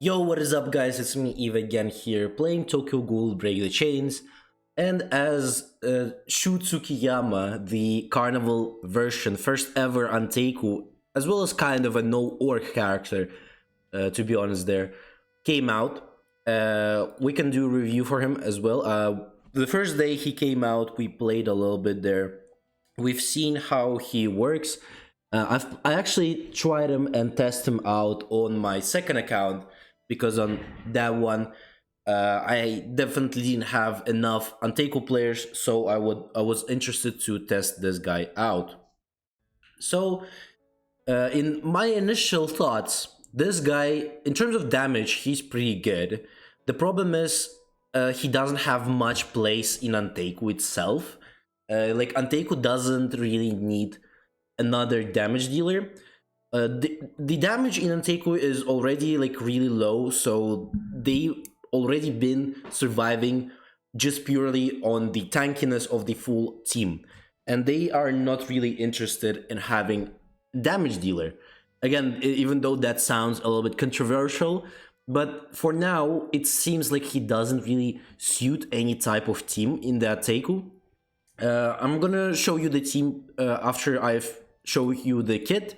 Yo, what is up, guys? It's me, Eve, again here, playing Tokyo Ghoul Break the Chains. And as Shu Tsukiyama, the Carnival version, first ever Anteiku, as well as kind of a no-orc character, to be honest, there, came out. We can do a review for him as well. The first day he came out, we played a little bit there. We've seen how he works. I actually tried him and tested him out on my second account because on that one I definitely didn't have enough Anteiku players, so I was interested to test this guy out. So in my initial thoughts, this guy, in terms of damage, he's pretty good. The problem is he doesn't have much place in Anteiku itself. Like Anteiku doesn't really need another damage dealer. The damage in Anteiku is already like really low, so they already been surviving just purely on the tankiness of the full team, and they are not really interested in having damage dealer. Again, even though that sounds a little bit controversial, but for now it seems like he doesn't really suit any type of team in that Teiku. I'm gonna show you the team after I've shown you the kit.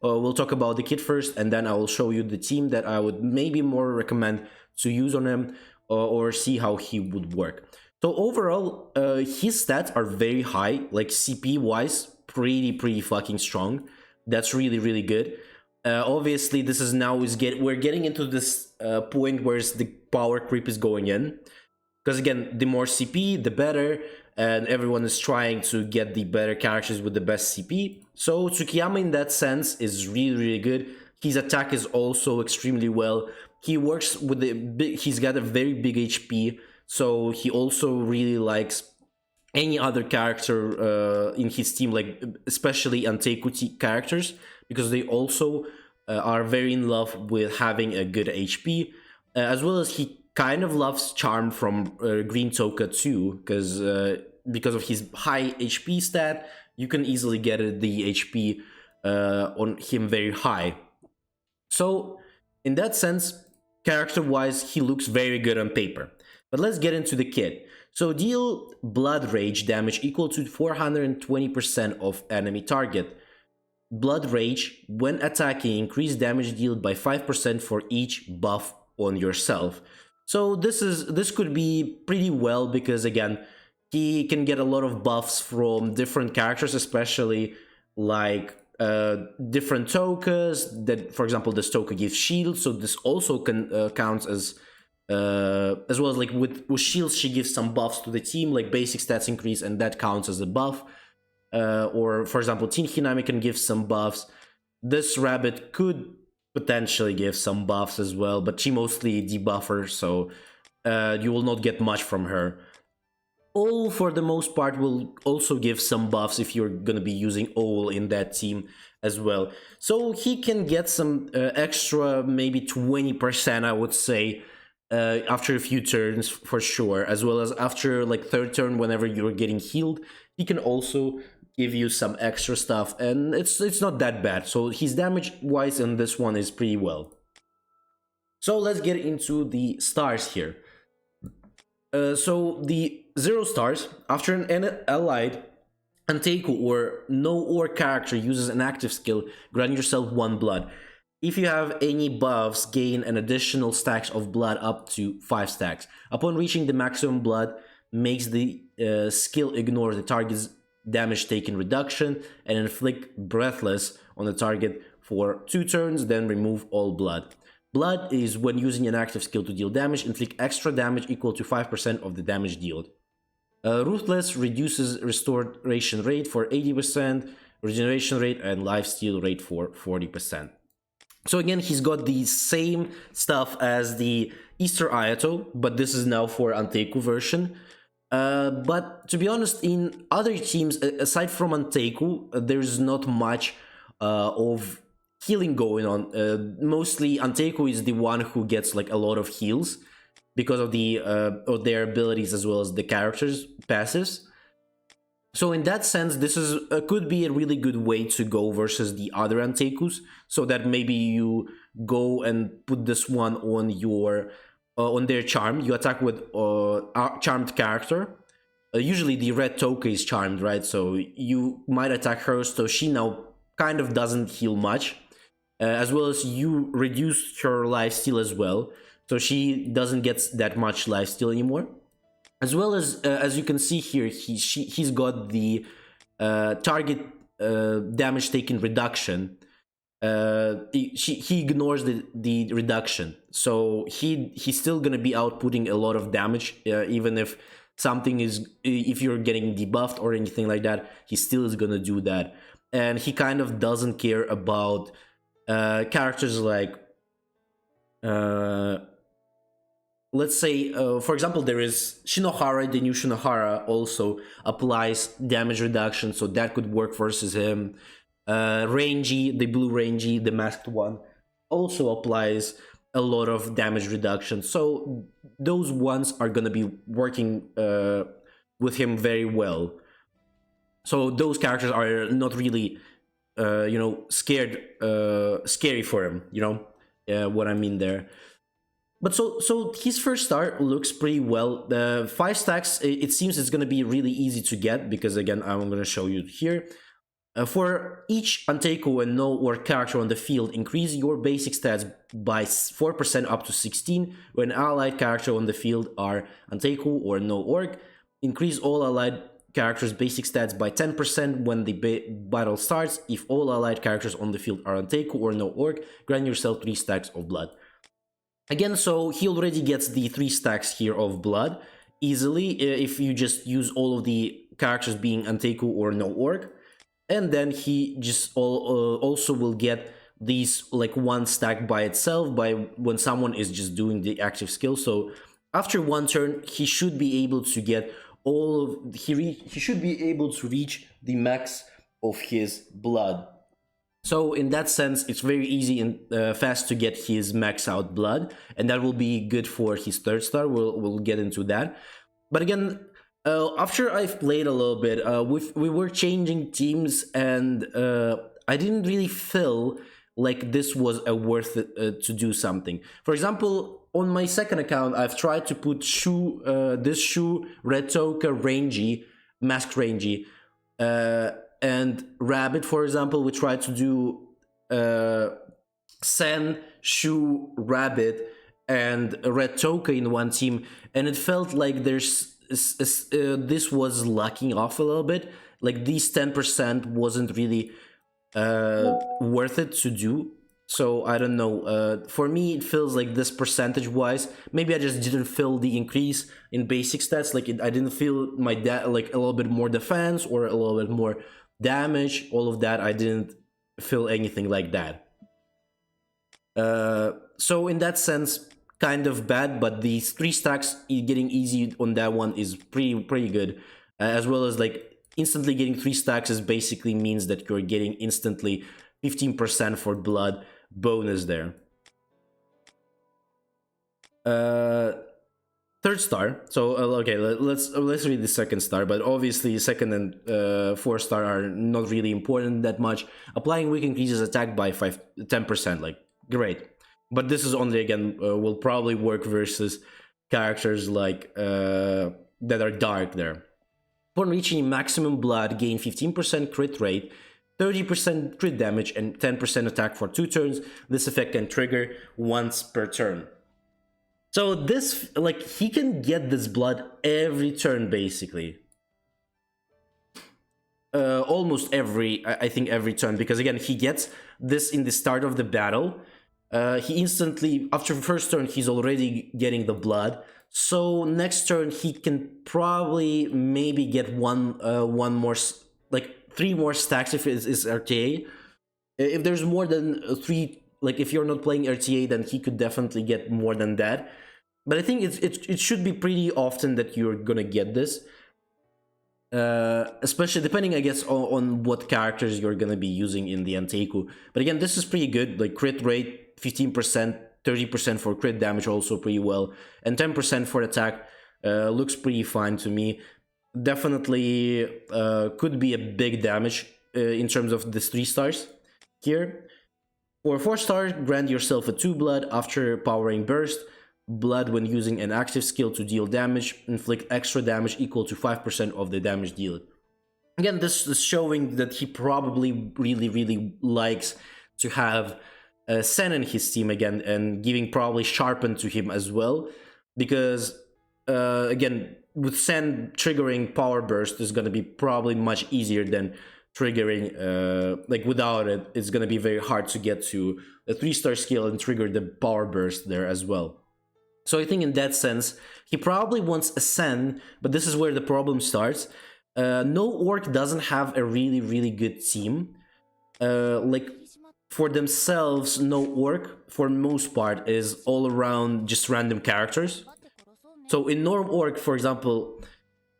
We'll talk about the kit first, and then I will show you the team that I would maybe more recommend to use on him or see how he would work. So overall, his stats are very high, like CP wise, pretty fucking strong. That's really good. Obviously, this is now we're getting into this point where the power creep is going in, because again, the more CP, the better, and everyone is trying to get the better characters with the best CP. So Tsukiyama in that sense is really good. His attack is also extremely well. He works with the big, he's got a very big HP, so he also really likes any other character in his team, like especially Anteiku characters, because they also are very in love with having a good HP, as well as he kind of loves Charm from Green Toka too, because of his high HP stat, you can easily get the HP on him very high. So in that sense, character-wise, he looks very good on paper. But let's get into the kit. So deal Blood Rage damage equal to 420% of enemy target. Blood Rage, when attacking, increase damage dealt by 5% for each buff on yourself. So this could be pretty well, because again, he can get a lot of buffs from different characters, especially like different tokas. That, for example, this toka gives shield, so this also can counts as well as like with shields, she gives some buffs to the team, like basic stats increase, and that counts as a buff. Or for example, Teen Hinami can give some buffs. This rabbit could potentially give some buffs as well, but she mostly debuffer, so you will not get much from her. Ol, for the most part, will also give some buffs if you're gonna be using Ol in that team as well. So he can get some extra, maybe 20%, I would say, after a few turns for sure, as well as after like third turn, whenever you're getting healed, he can also give you some extra stuff, and it's not that bad. So his damage wise in this one is pretty well. So let's get into the stars here. So the 0 stars, after an allied Anteiku or no orc character uses an active skill, grant yourself 1 blood. If you have any buffs, gain an additional stacks of blood up to 5 stacks. Upon reaching the maximum blood, makes the skill ignore the target's damage taken reduction and inflict breathless on the target for 2 turns, then remove all blood. Blood is when using an active skill to deal damage, inflict extra damage equal to 5% of the damage dealt. Ruthless reduces restoration rate for 80%, regeneration rate, and lifesteal rate for 40%. So again, he's got the same stuff as the Easter Ayato, but this is now for Anteiku version. But to be honest, in other teams, aside from Anteiku, there's not much of healing going on. Mostly Anteiku is the one who gets like a lot of heals because of of their abilities as well as the characters' passives. So in that sense, this is could be a really good way to go versus the other Anteikus, so that maybe you go and put this one on your on their charm. You attack with a charmed character. Usually the red Toka is charmed, right? So you might attack her, so she now kind of doesn't heal much. As well as you reduce her lifesteal as well, so she doesn't get that much lifesteal anymore. As you can see here, he's got the target damage taken reduction. He ignores the reduction, so he's still gonna be outputting a lot of damage, even if if you're getting debuffed or anything like that, he still is gonna do that. And he kind of doesn't care about characters like let's say, for example, there is Shinohara. The new Shinohara also applies damage reduction, so that could work versus him. Rangy, the blue Rangy, the masked one, also applies a lot of damage reduction. So those ones are gonna be working with him very well. So those characters are not really, scary for him. What I mean there. But so his first star looks pretty well. The 5 stacks, it seems it's going to be really easy to get, because again, I'm going to show you here. For each Anteiku and no orc character on the field, increase your basic stats by 4% up to 16. When allied character on the field are Anteiku or no orc, increase all allied characters' basic stats by 10% when the battle starts. If all allied characters on the field are Anteiku or no orc, grant yourself 3 stacks of blood. Again, so he already gets the 3 stacks here of blood easily if you just use all of the characters being Anteiku or no orc. And then he just also will get these like 1 stack by itself by when someone is just doing the active skill. So after 1 turn, he should be able to get he should be able to reach the max of his blood. So in that sense, it's very easy and fast to get his max out blood, and that will be good for his 3rd star. We'll get into that. But again, after I've played a little bit, we were changing teams, and I didn't really feel like this was worth it to do something. For example, on my 2nd account, I've tried to put this Shu, Red Toka, Rangy, Masked Rangy, and Rabbit, for example. We tried to do Sen, Shu, Rabbit, and Red Toka in one team, and it felt like this was lacking off a little bit. Like these 10% wasn't really worth it to do. So I don't know. For me, it feels like this percentage-wise, maybe I just didn't feel the increase in basic stats. Like I didn't feel my like a little bit more defense or a little bit more damage. All of that, I didn't feel anything like that. So in that sense, kind of bad. But these 3 stacks getting easy on that one is pretty good. As well as like instantly getting 3 stacks is basically means that you're getting instantly 15% for blood bonus there. 3rd star. So okay, let's read the 2nd star. But obviously 2nd and 4th star are not really important that much. Applying weak increases attack by 10%. Like great, but this is only, again, will probably work versus characters like that are dark there. Upon reaching maximum blood, gain 15% crit rate, 30% crit damage, and 10% attack for 2 turns. This effect can trigger once per turn. So this, like, he can get this blood every turn, basically. Almost I think every turn, because again, he gets this in the start of the battle. He instantly, after the 1st turn, he's already getting the blood. So next turn, he can probably maybe get one more, like 3 more stacks if it is RTA. If there's more than 3, like if you're not playing RTA, then he could definitely get more than that. But I think it should be pretty often that you're gonna get this. Especially depending, I guess, on what characters you're gonna be using in the Anteiku. But again, this is pretty good. Like crit rate, 15%, 30% for crit damage, also pretty well, and 10% for attack. Looks pretty fine to me. Definitely could be a big damage in terms of the 3 stars here. For 4 star, grant yourself a 2 blood after powering burst. Blood when using an active skill to deal damage, inflict extra damage equal to 5% of the damage dealt. Again, this is showing that he probably really likes to have Sen in his team again, and giving probably Sharpen to him as well, because again, with Sen triggering Power Burst is going to be probably much easier than triggering like without it. It's going to be very hard to get to a 3-star skill and trigger the Power Burst there as well. So I think in that sense, he probably wants a Sen, but this is where the problem starts. No Orc doesn't have a really good team. Like for themselves, no Orc for most part is all around just random characters. So in Norm Orc, for example,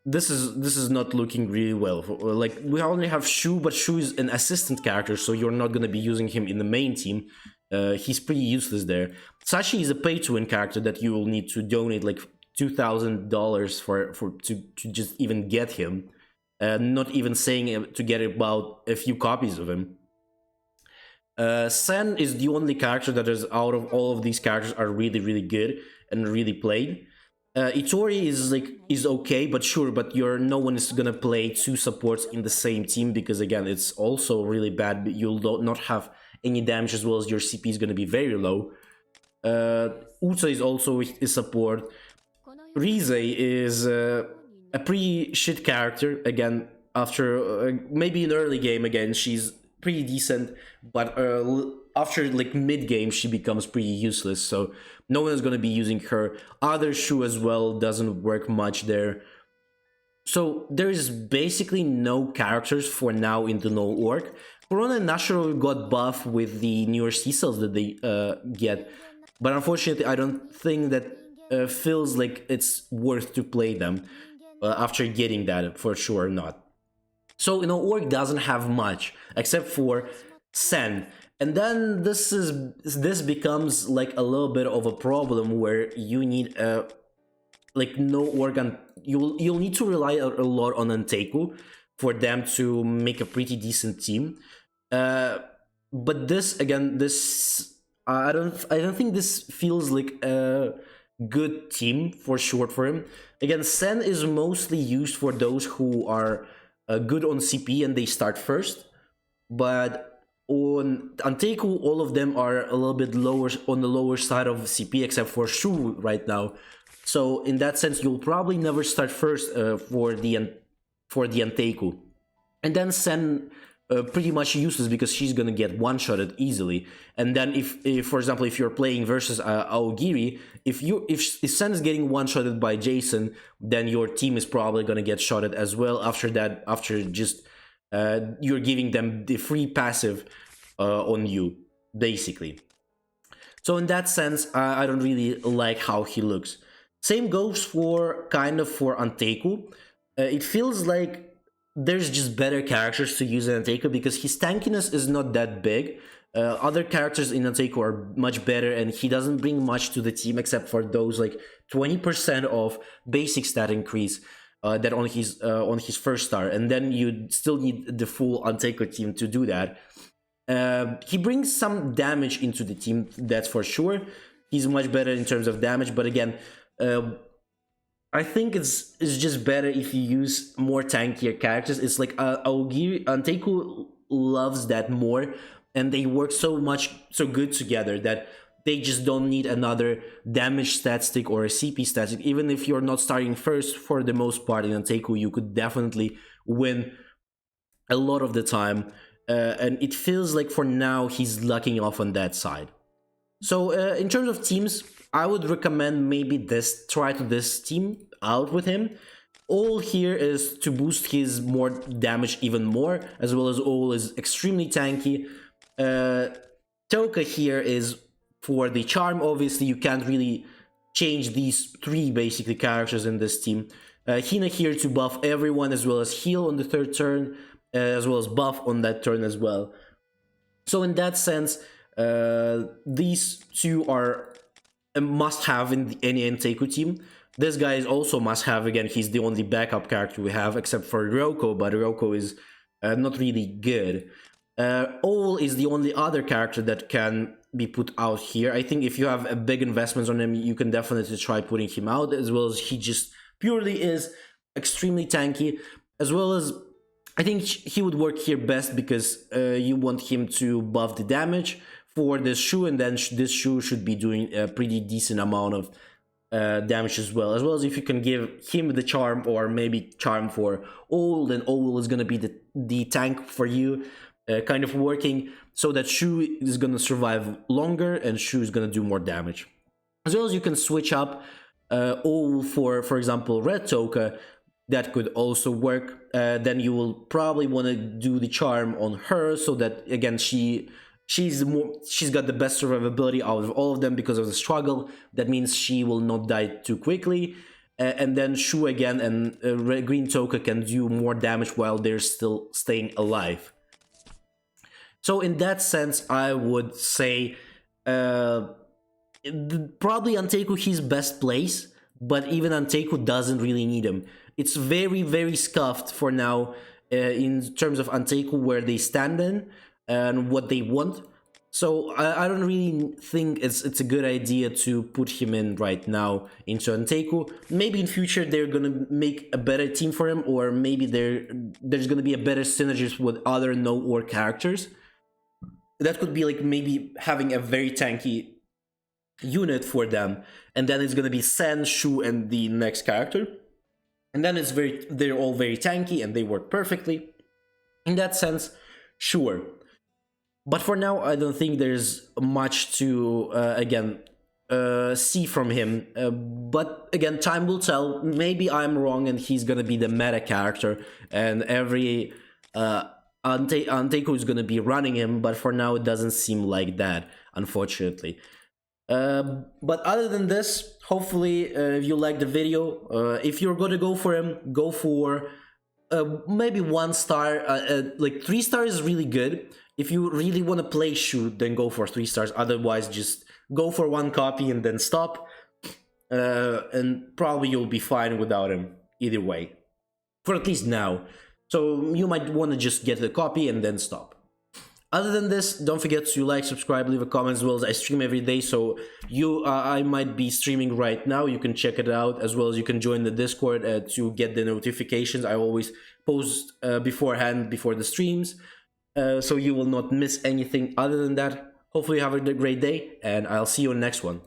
this is not looking really well. Like we only have Shu, but Shu is an assistant character, so you're not gonna be using him in the main team. He's pretty useless there. Sashi is a pay-to-win character that you will need to donate like $2,000 for to just even get him. Not even saying to get about a few copies of him. Sen is the only character that is out of all of these characters are really good and really played. Itori is okay, but sure, but no one is gonna play 2 supports in the same team, because again, it's also really bad. You'll not have any damage, as well as your CP is gonna be very low. Uta is also a support. Rize is a pretty shit character. Again, after maybe an early game, again, she's pretty decent, but after like mid game, she becomes pretty useless. So no one is going to be using her. Other Shu as well doesn't work much there. So there is basically no characters for now in the No Orc. Corona naturally got buff with the newer C cells that they get, but unfortunately, I don't think that feels like it's worth to play them after getting that, for sure not. So, Orc doesn't have much except for Sen. And then this becomes like a little bit of a problem where you need like no organ. You'll need to rely a lot on Anteku for them to make a pretty decent team. But this again, I don't think this feels like a good team for short for him. Again, Sen is mostly used for those who are good on CP and they start first, but on Anteku, all of them are a little bit lower on the lower side of CP, except for Shu right now. So in that sense, you'll probably never start first for the Anteku, and then Sen pretty much useless because she's gonna get one-shotted easily. And then if for example, if you're playing versus Aogiri, if Sen is getting one-shotted by Jason, then your team is probably gonna get shotted as well. After that, after just you're giving them the free passive on you, basically. So in that sense, I don't really like how he looks. Same goes for Anteku. It feels like there's just better characters to use in Anteku because his tankiness is not that big. Other characters in Anteku are much better, and he doesn't bring much to the team except for those like 20% of basic stat increase that on his first star, and then you still need the full Anteku team to do that. He brings some damage into the team, that's for sure. He's much better in terms of damage, but again, I think it's just better if you use more tankier characters. It's like Aogiri, Anteku loves that more, and they work so good together that they just don't need another damage statistic or a CP statistic. Even if you're not starting first, for the most part in Anteku, you could definitely win a lot of the time. And it feels like for now he's lucking off on that side. So in terms of teams, I would recommend maybe try this team out with him. All here is to boost his more damage even more, as well as All is extremely tanky. Toka here is for the charm. Obviously, you can't really change these 3 basically characters in this team. Hina here to buff everyone, as well as heal on the 3rd turn, as well as buff on that turn as well. So in that sense, these 2 are a must-have in any Anteku team. This guy is also must-have. Again, he's the only backup character we have, except for Ryoko, but Ryoko is not really good. Owl is the only other character that can be put out here. I think if you have a big investments on him, you can definitely try putting him out, as well as he just purely is extremely tanky, as well as I think he would work here best because you want him to buff the damage for this Shu, and then this Shu should be doing a pretty decent amount of damage as well. As well as if you can give him the charm, or maybe charm for Owl, then Owl is gonna be the tank for you, kind of working so that Shu is gonna survive longer and Shu is gonna do more damage. As well as you can switch up Owl for example, Red Toka. That could also work. Then you will probably want to do the charm on her, so that again she's got the best survivability out of all of them because of the struggle. That means she will not die too quickly. And then Shu again and Green Toka can do more damage while they're still staying alive. So in that sense, I would say probably Anteku his best place, but even Anteku doesn't really need him. It's very, very scuffed for now in terms of Anteku, where they stand in and what they want. So I don't really think it's a good idea to put him in right now into Anteku. Maybe in future they're gonna make a better team for him, or maybe there's gonna be a better synergies with other no-or characters. That could be like maybe having a very tanky unit for them, and then it's gonna be Sen, Shu, and the next character. And then they're all very tanky and they work perfectly. In that sense, sure. But for now, I don't think there's much to, see from him. But again, time will tell. Maybe I'm wrong and he's gonna be the meta character and every Anteku is gonna be running him, but for now it doesn't seem like that, unfortunately. But other than this, hopefully if you like the video, if you're gonna go for him, go for maybe 1 star. Like 3 stars is really good. If you really want to play Shu, then go for 3 stars. Otherwise, just go for 1 copy and then stop, and probably you'll be fine without him either way, for at least now. So you might want to just get the copy and then stop. Other than this, don't forget to like, subscribe, leave a comment, as well as I stream every day, so I might be streaming right now. You can check it out, as well as you can join the Discord to get the notifications. I always post beforehand, before the streams, so you will not miss anything. Other than that, hopefully you have a great day, and I'll see you in the next one.